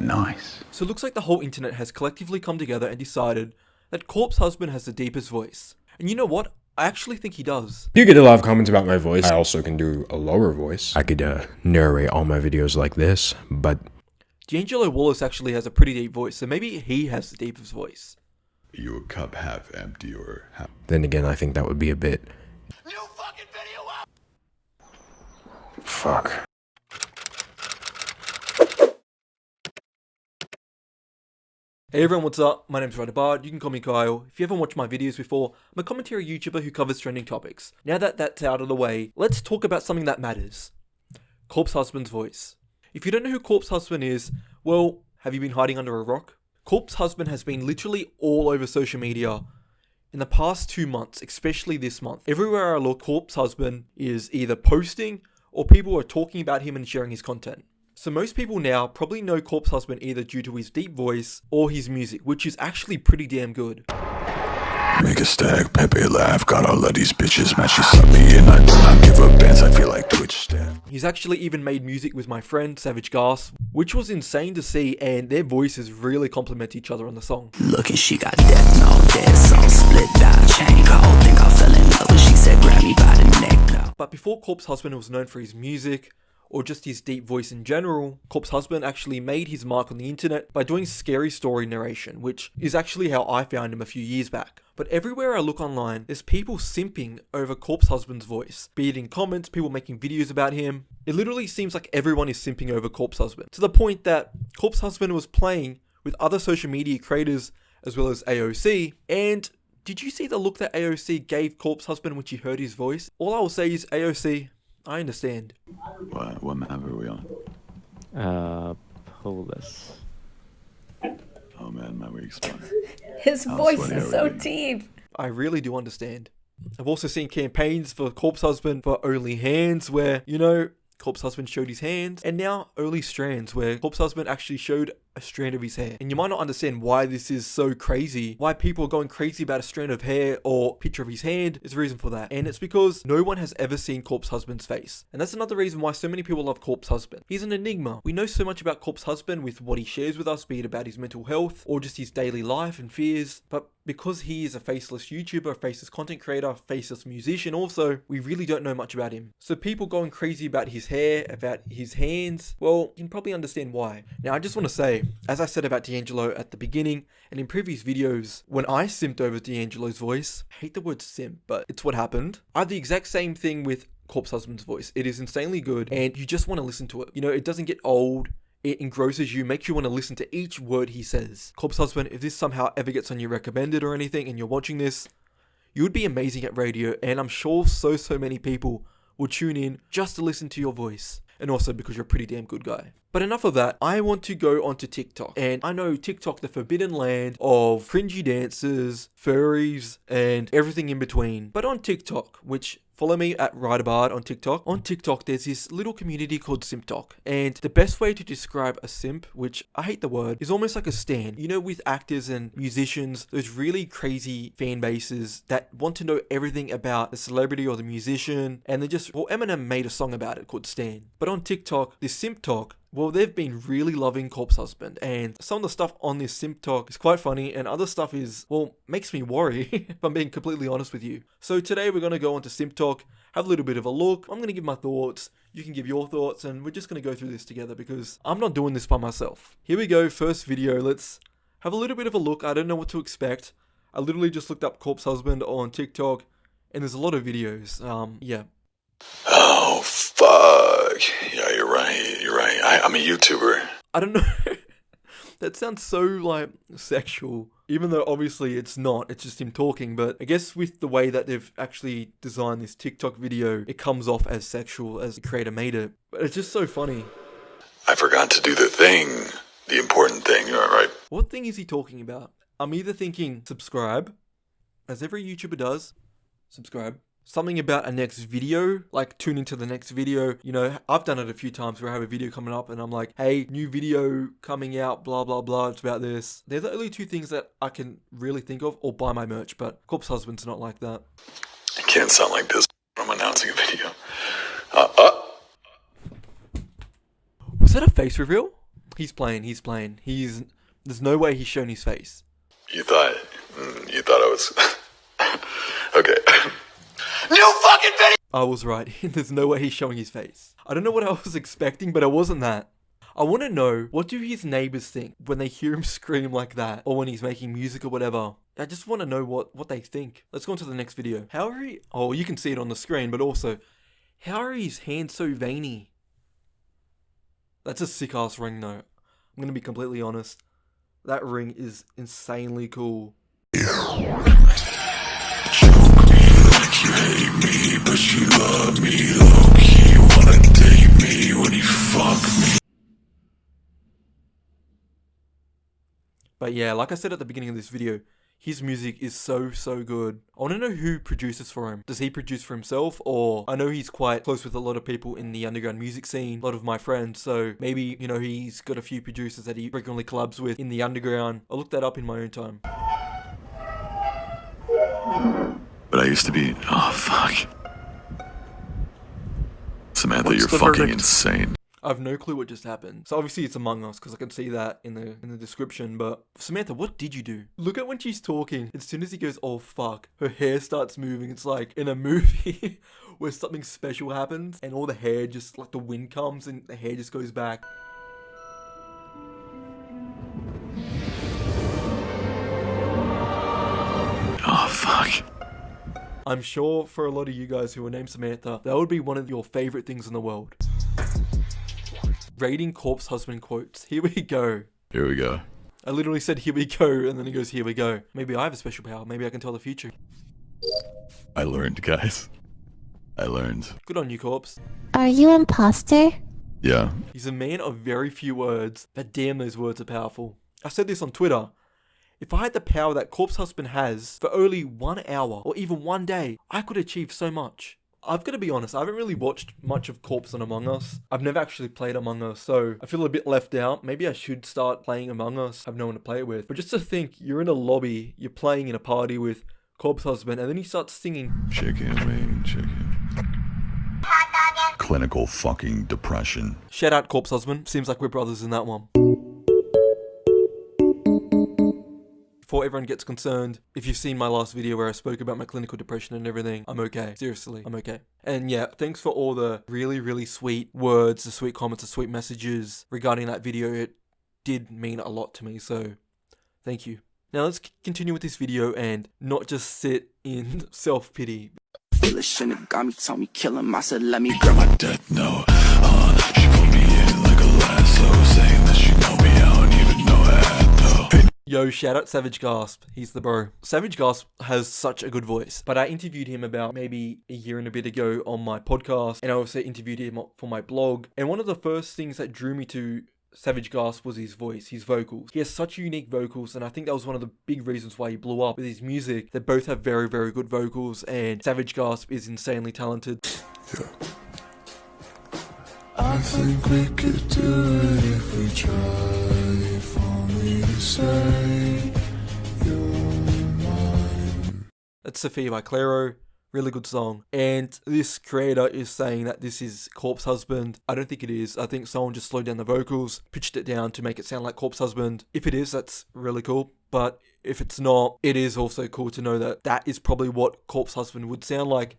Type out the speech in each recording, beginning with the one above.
Nice. So it looks like the whole internet has collectively come together and decided that Corpse Husband has the deepest voice. And you know what? I actually think he does. You get a lot of comments about my voice. I also can do a lower voice. I could narrate all my videos like this, but D'Angelo Wallace actually has a pretty deep voice, so maybe he has the deepest voice. You a cup half empty or half... Then again, I think that would be a bit... New fucking video out! Fuck. Hey everyone, what's up? My name's writerbard. You can call me Kyle. If you haven't watched my videos before, I'm a commentary YouTuber who covers trending topics. Now that that's out of the way, let's talk about something that matters. Corpse Husband's voice. If you don't know who Corpse Husband is, well, have you been hiding under a rock? Corpse Husband has been literally all over social media in the past 2 months, especially this month. Everywhere I look, Corpse Husband is either posting or people are talking about him and sharing his content. So most people now probably know Corpse Husband either due to his deep voice or his music, which is actually pretty damn good. Make a stack, Pepe laugh, got all of these bitches, man, she suck me in, I do not give up bands, I feel like Twitch staff. He's actually even made music with my friend, Savage Gas, which was insane to see, and their voices really complement each other on the song. Look, and she got death, no dead, so split that chain, cold, think I fell in love, and she said grab me by the neck, no. But before Corpse Husband was known for his music, or just his deep voice in general, Corpse Husband actually made his mark on the internet by doing scary story narration, which is actually how I found him a few years back. But everywhere I look online, there's people simping over Corpse Husband's voice, be it in comments, people making videos about him. It literally seems like everyone is simping over Corpse Husband, to the point that Corpse Husband was playing with other social media creators as well as AOC, and did you see the look that AOC gave Corpse Husband when she heard his voice? All I will say is, AOC, I understand. What map are we on? Polis. Oh man, my weak spot. His voice is so deep. I really do understand. I've also seen campaigns for Corpse Husband for Only Hands where, you know, Corpse Husband showed his hands, and now Only Strands where Corpse Husband actually showed a strand of his hair. And you might not understand why this is so crazy, why people are going crazy about a strand of hair or picture of his hand. There's a reason for that, and it's because no one has ever seen Corpse Husband's face. And that's another reason why so many people love Corpse Husband. He's an enigma. We know so much about Corpse Husband with what he shares with us, be it about his mental health or just his daily life and fears, but because he is a faceless YouTuber, a faceless content creator, faceless musician also, we really don't know much about him. So people going crazy about his hair, about his hands, well, you can probably understand why. Now I just want to say, as I said about D'Angelo at the beginning and in previous videos, when I simped over D'Angelo's voice, I hate the word simp, but it's what happened. I have the exact same thing with Corpse Husband's voice. It is insanely good and you just want to listen to it. You know, it doesn't get old. It engrosses you, makes you want to listen to each word he says. Corpse Husband, if this somehow ever gets on your recommended or anything and you're watching this, you would be amazing at radio, and I'm sure so many people will tune in just to listen to your voice. And also because you're a pretty damn good guy. But enough of that, I want to go onto TikTok. And I know TikTok, the forbidden land of cringy dances, furries, and everything in between. But on TikTok, which follow me at writerbard on TikTok. On TikTok, there's this little community called SimpTok. And the best way to describe a simp, which I hate the word, is almost like a stan. You know, with actors and musicians, those really crazy fan bases that want to know everything about the celebrity or the musician. And they just, well, Eminem made a song about it called Stan. But on TikTok, this SimpTok, well, they've been really loving Corpse Husband, and some of the stuff on this SimpTok is quite funny, and other stuff is, well, makes me worry, if I'm being completely honest with you. So today we're going to go onto SimpTok, have a little bit of a look, I'm going to give my thoughts, you can give your thoughts, and we're just going to go through this together because I'm not doing this by myself. Here we go, first video, let's have a little bit of a look. I don't know what to expect. I literally just looked up Corpse Husband on TikTok, and there's a lot of videos, yeah. Oh, fuck. Yeah, you're right. I'm a YouTuber. I don't know. That sounds so, like, sexual. Even though, obviously, it's not. It's just him talking. But I guess with the way that they've actually designed this TikTok video, it comes off as sexual as the creator made it. But it's just so funny. I forgot to do the thing. The important thing, right? What thing is he talking about? I'm either thinking subscribe, as every YouTuber does. Subscribe. Something about a next video, like tune into the next video. You know, I've done it a few times where I have a video coming up and I'm like, hey, new video coming out, blah, blah, blah, it's about this. They're the only two things that I can really think of, or buy my merch, but Corpse Husband's not like that. It can't sound like this when I'm announcing a video. Was that a face reveal? He's playing. There's no way he's shown his face. You thought I was... Okay. New fucking video! I was right. There's no way he's showing his face. I don't know what I was expecting, but it wasn't that. I want to know, what do his neighbors think when they hear him scream like that, or when he's making music or whatever? I just want to know what they think. Let's go on to the next video. How are he... Oh, you can see it on the screen, but also, how are his hands so veiny? That's a sick ass ring though. I'm gonna be completely honest. That ring is insanely cool. But yeah, like I said at the beginning of this video, his music is so good. I want to know who produces for him. Does he produce for himself? Or I know he's quite close with a lot of people in the underground music scene, a lot of my friends, so maybe, you know, he's got a few producers that he frequently collabs with in the underground. I'll look that up in my own time. But I used to be... Oh, fuck. Samantha, you're fucking insane. I have no clue what just happened. So obviously it's Among Us because I can see that in the description. But Samantha, what did you do? Look at when she's talking. As soon as he goes, oh fuck, her hair starts moving. It's like in a movie where something special happens and all the hair just, like the wind comes and the hair just goes back. Oh, fuck. I'm sure for a lot of you guys who are named Samantha, that would be one of your favorite things in the world. Rating corpse husband quotes. Here we go. Here we go. I literally said here we go and then he goes here we go. Maybe I have a special power. Maybe I can tell the future. I learned, guys. I learned. Good on you, corpse. Are you imposter? Yeah. He's a man of very few words, but damn those words are powerful. I said this on Twitter. If I had the power that corpse husband has for only 1 hour or even 1 day, I could achieve so much. I've got to be honest, I haven't really watched much of Corpse on Among Us. I've never actually played Among Us, so I feel a bit left out. Maybe I should start playing Among Us. I have no one to play it with. But just to think, you're in a lobby, you're playing in a party with Corpse Husband, and then he starts singing. Chicken wing, chicken. Clinical fucking depression. Shout out Corpse Husband. Seems like we're brothers in that one. Before everyone gets concerned, if you've seen my last video where I spoke about my clinical depression and everything, I'm okay. Seriously, I'm okay. And yeah, thanks for all the really sweet words, the sweet comments, the sweet messages regarding that video. It did mean a lot to me, so thank you. Now let's continue with this video and not just sit in self-pity. Got me, told me kill him. I said let me grab My death note. She put me in like a lasso, saying that she know me. I don't even know her though. Yo, shout out Savage Gasp. He's the bro. Savage Gasp has such a good voice. But I interviewed him about maybe a year and a bit ago on my podcast. And I also interviewed him for my blog. And one of the first things that drew me to Savage Gasp was his voice, his vocals. He has such unique vocals, and I think that was one of the big reasons why he blew up with his music. They both have very good vocals, and Savage Gasp is insanely talented. Yeah. I think we could do it if we try. If only to say you're mine. That's Sophia by Claro. Really good song. And this creator is saying that this is Corpse Husband. I don't think it is. I think someone just slowed down the vocals, pitched it down to make it sound like Corpse Husband. If it is, that's really cool. But if it's not, it is also cool to know that that is probably what Corpse Husband would sound like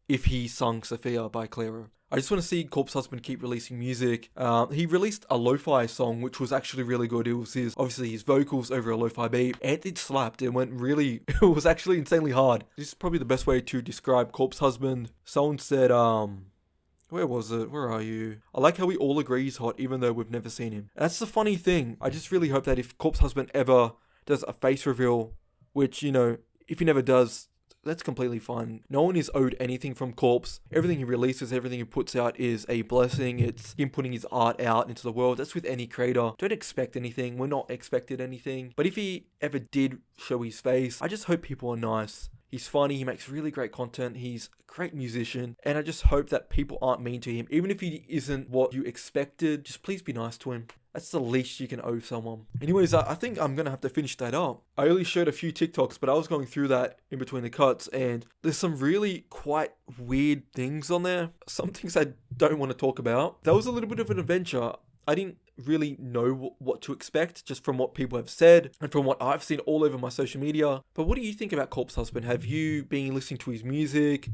if he sung Sophia by Claro. I just want to see Corpse Husband keep releasing music. He released a lo-fi song, which was actually really good. It was obviously his vocals over a lo-fi beat, and it slapped. It went really, it was actually insanely hard. This is probably the best way to describe Corpse Husband. Someone said, where was it? Where are you? I like how we all agree he's hot, even though we've never seen him. That's the funny thing. I just really hope that if Corpse Husband ever does a face reveal, which, you know, if he never does, that's completely fine. No one is owed anything from Corpse. Everything he releases, everything he puts out is a blessing. It's him putting his art out into the world. That's with any creator. Don't expect anything. We're not expected anything. But if he ever did show his face, I just hope people are nice. He's funny, he makes really great content, he's a great musician, and I just hope that people aren't mean to him. Even if he isn't what you expected, just please be nice to him. That's the least you can owe someone. Anyways, I think I'm going to have to finish that up. I only showed a few TikToks, but I was going through that in between the cuts, and there's some really quite weird things on there. Some things I don't want to talk about. That was a little bit of an adventure. I didn't really know what to expect just from what people have said and from what I've seen all over my social media. But what do you think about Corpse Husband? Have you been listening to his music?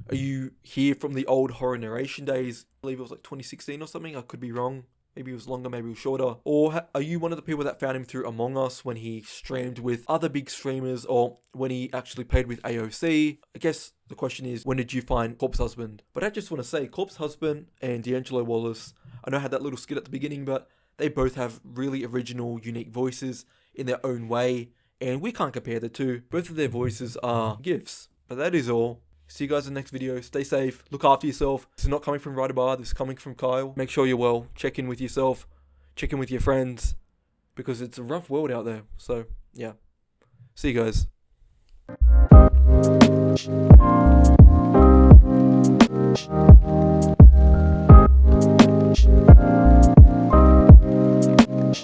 Are you here from the old horror narration days? I believe it was like 2016 or something. I could be wrong. Maybe it was longer, maybe it was shorter. Or are you one of the people that found him through Among Us when he streamed with other big streamers, or when he actually played with AOC? I guess the question is, when did you find Corpse Husband? But I just want to say, Corpse Husband and D'Angelo Wallace, I know I had that little skit at the beginning, but they both have really original, unique voices in their own way, and we can't compare the two. Both of their voices are gifts. But that is all. See you guys in the next video. Stay safe. Look after yourself. This is not coming from writerbard. This is coming from Kyle. Make sure you're well. Check in with yourself. Check in with your friends. Because it's a rough world out there. So, yeah. See you guys.